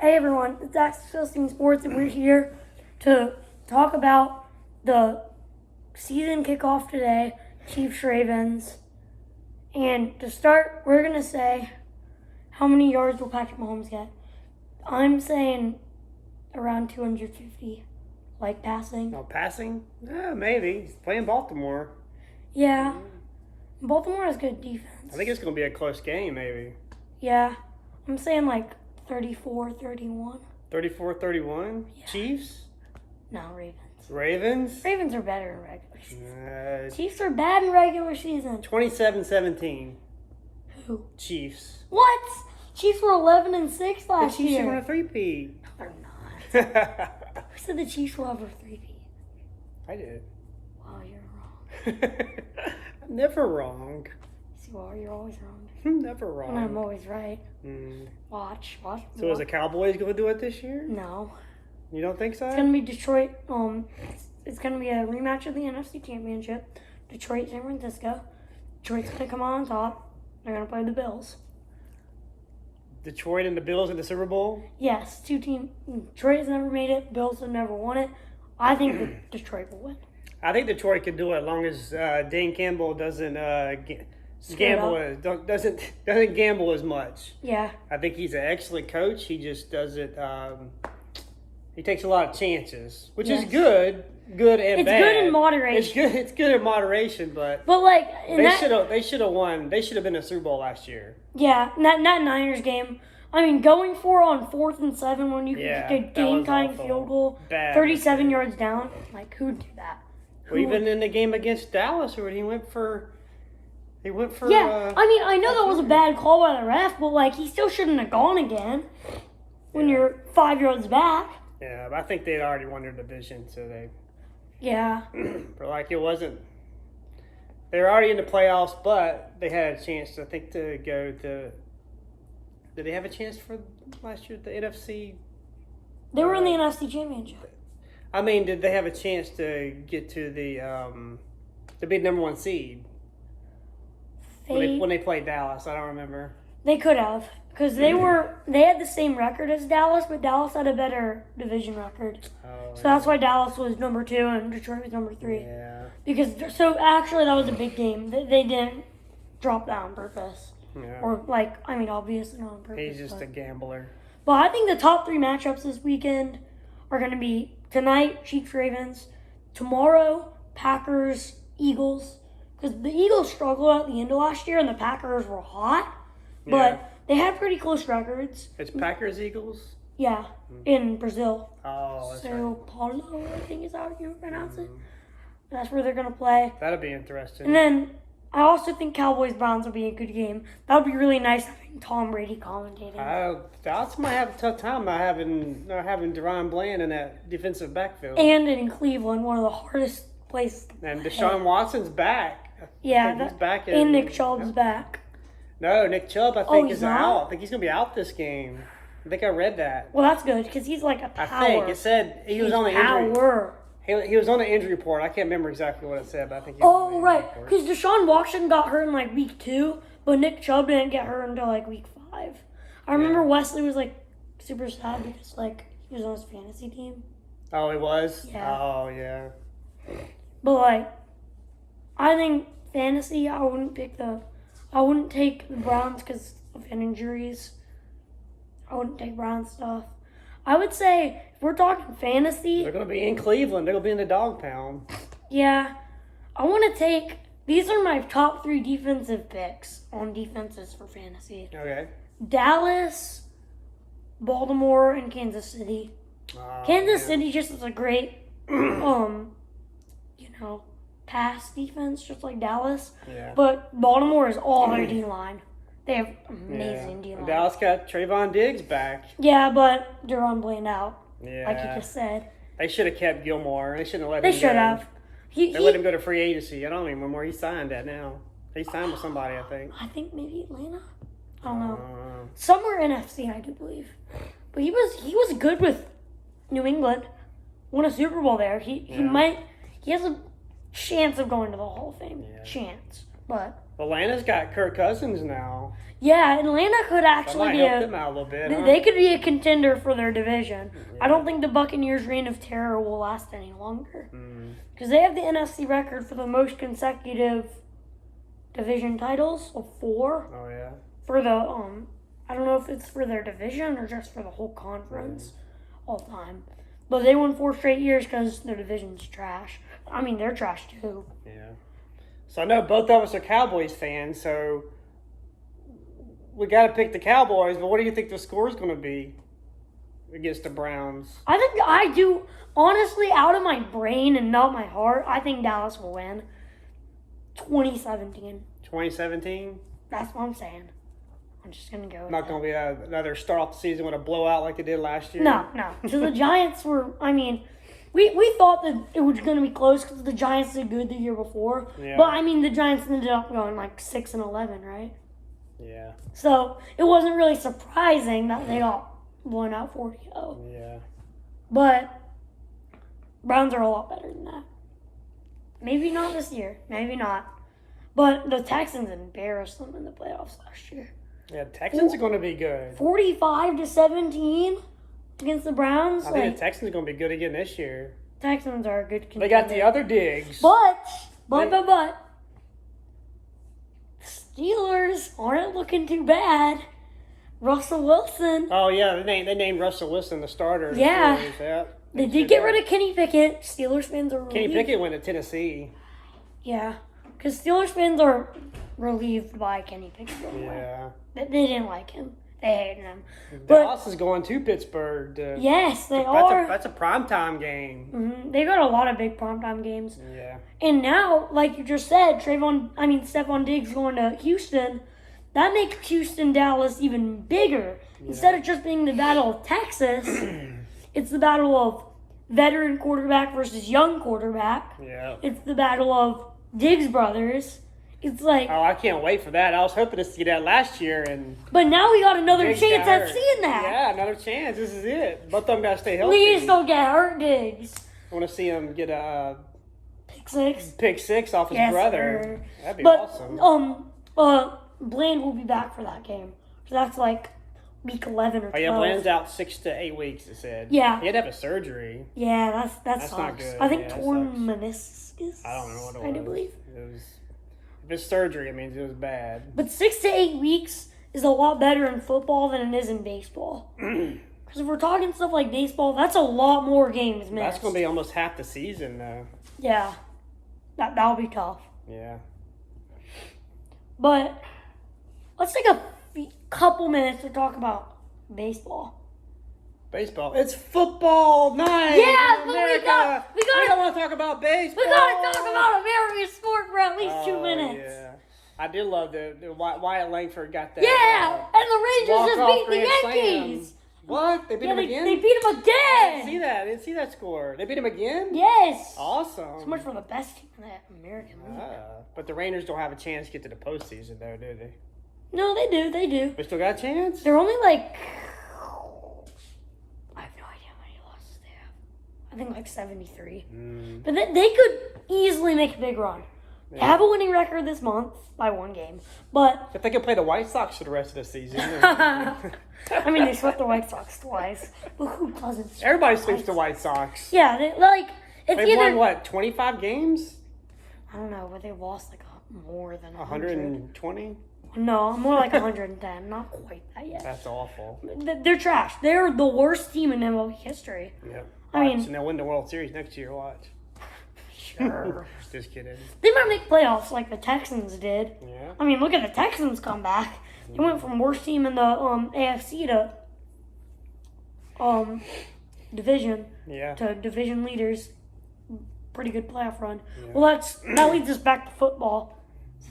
Hey everyone, it's Accessing Sports, and we're here to talk about the season kickoff today, Chiefs-Ravens. And to start, we're going to say how many yards will Patrick Mahomes get. I'm saying around 250, like passing. Oh, passing? Yeah, maybe. He's playing Baltimore. Yeah, Baltimore has good defense. I think it's going to be a close game, maybe. Yeah, I'm saying like 34-31. 34-31? Yeah. Chiefs? No, Ravens. Ravens? Ravens are better in regular season. 27-17. Chiefs are bad in regular season. 27-17. Who? Chiefs. What? Chiefs were 11-6 The last Chiefs year. are going to three-peat. They're not. Who said the Chiefs will have a 3-peat? I did. Wow, you're wrong. I'm never wrong. See, well, you're always wrong. I'm never wrong. And I'm always right. Mm. Watch. So is the Cowboys going to do it this year? No. You don't think so? It's gonna be Detroit. It's gonna be a rematch of the NFC Championship. Detroit, San Francisco. Detroit's gonna come on top. They're gonna play the Bills. Detroit and the Bills in the Super Bowl? Yes, two teams. Detroit has never made it. Bills have never won it. I think that Detroit will win. I think Detroit can do it as long as Dane Campbell doesn't doesn't gamble as much. Yeah. I think he's an excellent coach. He just doesn't. He takes a lot of chances, which is good and bad. It's good in moderation. It's good in moderation, but like they should have won. They should have been in the Super Bowl last year. Yeah, that Niners game. I mean, going for it on 4th and 7 when you could get a game-tying field goal, 37 yards down. Like, who'd do that? Well, even in the game against Dallas, where he went for. Yeah, I mean, I know that was a bad call by the ref, but like, he still shouldn't have gone again when you're 5 yards back. Yeah, but I think they'd already won their division, so they. Yeah. But like, it wasn't. They were already in the playoffs, but they had a chance, I think, to go to. Did they have a chance for last year, the NFC? They were in the NFC Championship. I mean, did they have a chance to get to the to be the number 1 seed when they played Dallas? I don't remember. They could have, because they had the same record as Dallas, but Dallas had a better division record. So that's why Dallas was number 2 and Detroit was number 3. Yeah. Actually that was a big game. They didn't drop that on purpose. Yeah. Or obviously not on purpose. He's just a gambler. But I think the top 3 matchups this weekend are going to be tonight, Chiefs-Ravens, tomorrow, Packers-Eagles, because the Eagles struggled at the end of last year and the Packers were hot, but they had pretty close records. It's Packers-Eagles? Yeah, in Brazil. Oh, that's Sao Paulo, I think is how you pronounce it. That's where they're going to play. That'll be interesting. And then I also think Cowboys-Browns will be a good game. That would be really nice having Tom Brady commentating. Dallas might have a tough time not having Deron Bland in that defensive backfield. And in Cleveland, one of the hardest places to play. And Deshaun Watson's back. Yeah, he's back. And Nick Chubb's back. No, Nick Chubb, I think, he's is not? out. I think he's going to be out this game. I think I read that. Well, that's good, because he's like a power. I think it said he was on the injury. Power. He was on the injury report. I can't remember exactly what it said, but I think he Oh, was on the injury right. report. Because Deshaun Watson got hurt in like week 2, but Nick Chubb didn't get hurt until like week 5. I remember Wesley was like super sad because like he was on his fantasy team. Oh, he was? Yeah. Oh, yeah. But like, I think fantasy, I wouldn't take the Browns because of injuries. I wouldn't take Browns stuff. I would say, if we're talking fantasy... They're going to be in Cleveland. They're going to be in the dog pound. Yeah. I want to take... These are my top 3 defensive picks on defenses for fantasy. Okay. Dallas, Baltimore, and Kansas City. Kansas City just is a great, pass defense, just like Dallas. Yeah. But Baltimore is all their D-line. They have amazing D-line. Dallas got Trayvon Diggs back. Yeah, but Deron Bland out, Yeah. like you just said. They should have kept Gilmore. They shouldn't have let him go. They should have. They let him go to free agency. I don't even remember where he signed at now. He signed with somebody, I think. I think maybe Atlanta. I don't know. Uh, Somewhere NFC, I do believe. But he was good with New England. Won a Super Bowl there. He has a chance of going to the Hall of Fame. Yeah. Chance. But Atlanta's got Kirk Cousins now. Yeah, Atlanta could That actually might be help them out a little bit. Huh? they could be a contender for their division. Yeah. I don't think the Buccaneers' reign of terror will last any longer because they have the NFC record for the most consecutive division titles of 4 Oh yeah. for the I don't know if it's for their division or just for the whole conference all time. But they won 4 straight years because their division's trash. I mean, they're trash too. Yeah. So I know both of us are Cowboys fans, so we got to pick the Cowboys. But what do you think the score is going to be against the Browns? I think I do, honestly, out of my brain and not my heart, I think Dallas will win 2017. 2017? That's what I'm saying. I'm just going to go with Not going to be another start off the season with a blowout like they did last year? No. So the Giants were, I mean, we thought that it was going to be close because the Giants did good the year before. Yeah. But, I mean, the Giants ended up going like 6-11, right? Yeah. So it wasn't really surprising that they got blown out 40-0. Yeah. But Browns are a lot better than that. Maybe not this year. Maybe not. But the Texans embarrassed them in the playoffs last year. Yeah, Texans are going to be good. 45-17 against the Browns. I think the Texans are going to be good again this year. Texans are a good contender. They got the other Diggs. But Steelers aren't looking too bad. Russell Wilson. Oh, yeah, they named Russell Wilson the starter. Yeah. Yeah. They did get rid of Kenny Pickett. Steelers fans are relieved. Kenny Pickett went to Tennessee. Yeah. Because Steelers fans are relieved by Kenny Pickett going away. Yeah. They didn't like him. They hated him. Dallas is going to Pittsburgh. Yes, they are. That's a primetime game. Mm-hmm. They got a lot of big primetime games. Yeah. And now, like you just said, Stephon Diggs going to Houston. That makes Houston-Dallas even bigger. Yeah. Instead of just being the Battle of Texas, it's the battle of veteran quarterback versus young quarterback. Yeah. It's the battle of Diggs brothers. It's like... Oh, I can't wait for that. I was hoping to see that last year. But now we got another Diggs chance got at seeing that. Yeah, another chance. This is it. Both of them got to stay healthy. Please don't get hurt, Diggs. I want to see him get a pick six off his brother. Sir. That'd be awesome. Bland will be back for that game. So that's like week 11 or 12. Oh, yeah, Bland's out 6 to 8 weeks, it said. Yeah. He had to have a surgery. Yeah, that's not good. I think Yeah, torn meniscus. I don't know what it was. I do believe. If it's surgery, it means it was bad. But 6 to 8 weeks is a lot better in football than it is in baseball. Because if we're talking stuff like baseball, that's a lot more games missed. That's going to be almost half the season, though. Yeah. That'll be tough. Yeah. But let's take a couple minutes to talk about baseball. Baseball. It's football night. Yeah, but America. we don't want to talk about baseball. We gotta talk about American sport for at least 2 minutes. Yeah. I did love the Wyatt Langford got that. Yeah, and the Rangers just beat the Yankees. Slam. What? They beat him again? They beat him again. I didn't see that score. They beat him again? Yes. Awesome. So much for the best team in the American League. But the Rangers don't have a chance to get to the postseason, though, do they? No, they do. They do. They still got a chance? They're only like... I have no idea how many losses they have. I think like 73. But they could easily make a big run. They have a winning record this month by 1 game. But... if they could play the White Sox for the rest of the season. I mean, they swept the White Sox twice. But who doesn't? Everybody sweeps the White Sox. Yeah, They've won, what, 25 games? I don't know, but they lost like more than 120? No, more like 110. Not quite that yet. That's awful. They're trash. They're the worst team in MLB history. Yeah. I mean, and they'll win the World Series next year. Watch. Sure. Just kidding. They might make playoffs like the Texans did. Yeah. I mean, look at the Texans come back. They went from worst team in the AFC to division. Yeah. To division leaders. Pretty good playoff run. Yeah. Well, that leads us back to football.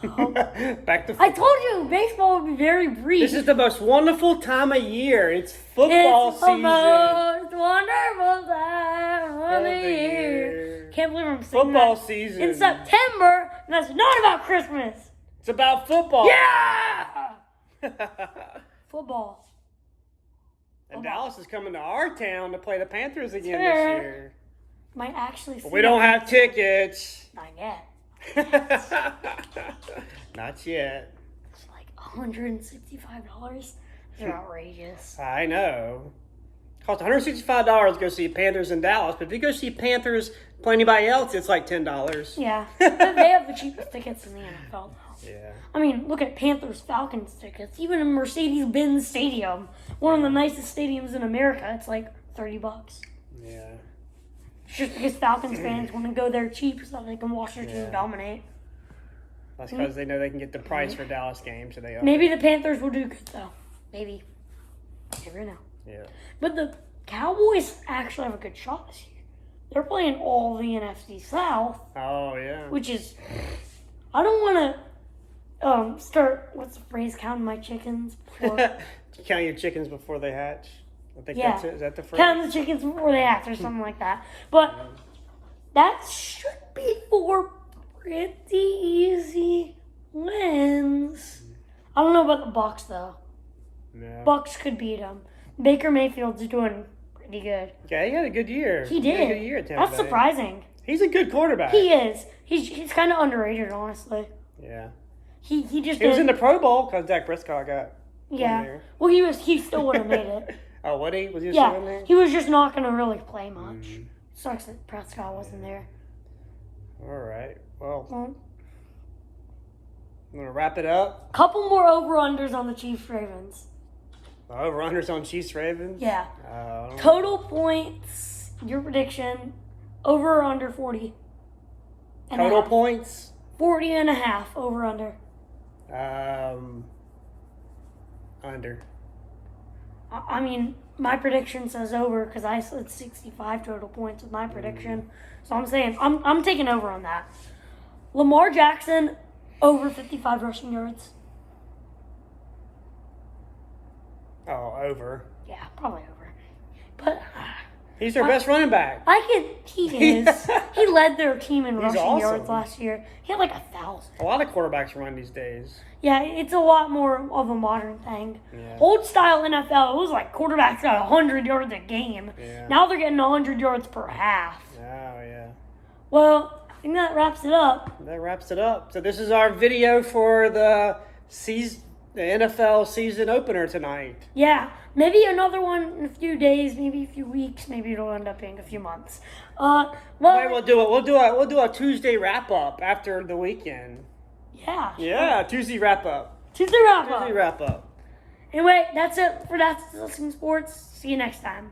So, back to football. I told you baseball would be very brief. This is the most wonderful time of year. It's football season. It's the most wonderful time of the year. Can't believe I'm saying football that season in September. And that's not about Christmas. It's about football. Yeah. Football. And Dallas is coming to our town to play the Panthers again this year. Might actually see we don't have tickets. Not yet. Not yet. It's like $165. They're outrageous. I know. Costs $165 to go see Panthers in Dallas, but if you go see Panthers play anybody else, it's like $10. Yeah, but they have the cheapest tickets in the NFL, though. Yeah. I mean, look at Panthers Falcons tickets. Even in Mercedes-Benz Stadium, one of the nicest stadiums in America, it's like $30. Yeah. It's just because Falcons fans want to go there cheap so they can watch their team dominate. That's because they know they can get the price for Dallas games, so they. Maybe the Panthers will do good though. Maybe. Never know. Yeah. But the Cowboys actually have a good shot this year. They're playing all the NFC South, Oh yeah. which is. I don't want to start. What's the phrase? Counting my chickens before. Count your chickens before they hatch. I think Yeah. that's it. Is that the phrase? Counting the chickens before they hatch or something like that. But that should be 4 pretty easy wins. I don't know about the Bucks though. No. Bucks could beat them. Baker Mayfield's doing pretty good. Yeah, he had a good year. He had did. a good year at Tampa That's Bay. surprising. He's a good quarterback. He is. He's kind of underrated, honestly. Yeah. He just He was did- in the Pro Bowl because Dak Prescott got. yeah. in there. Well, he still would have made it. Oh, what he was he still in Yeah, there? he was just not going to really play much. Sucks that Prescott wasn't there. All right. Well, Well, I'm gonna wrap it up. couple more over-unders on the Chiefs Ravens. Over-unders on Chiefs Ravens. Yeah. I don't know. Total points, your prediction, over or under 40? And a Total half. points. 40 and a half, over under. Under. I mean, my prediction says over because I said 65 total points with my prediction. So I'm saying, I'm taking over on that. Lamar Jackson, over 55 rushing yards. Oh, over. Yeah, probably over. But He's their best running back. he is. He led their team in rushing awesome. yards last year. He had like 1,000. A lot of quarterbacks run these days. Yeah, it's a lot more of a modern thing. Yeah. Old style NFL, it was like quarterbacks got 100 yards a game. Yeah. Now they're getting 100 yards per half. Oh, yeah. Well, I think that wraps it up. That wraps it up. So this is our video for the NFL season opener tonight. Yeah, maybe another one in a few days, maybe a few weeks, maybe it'll end up being a few months. Maybe we'll do it. We'll do a Tuesday wrap up after the weekend. yeah. Yeah, Tuesday wrap up. Tuesday wrap up. Tuesday wrap up. Anyway, that's it for That's Discussing Sports. See you next time.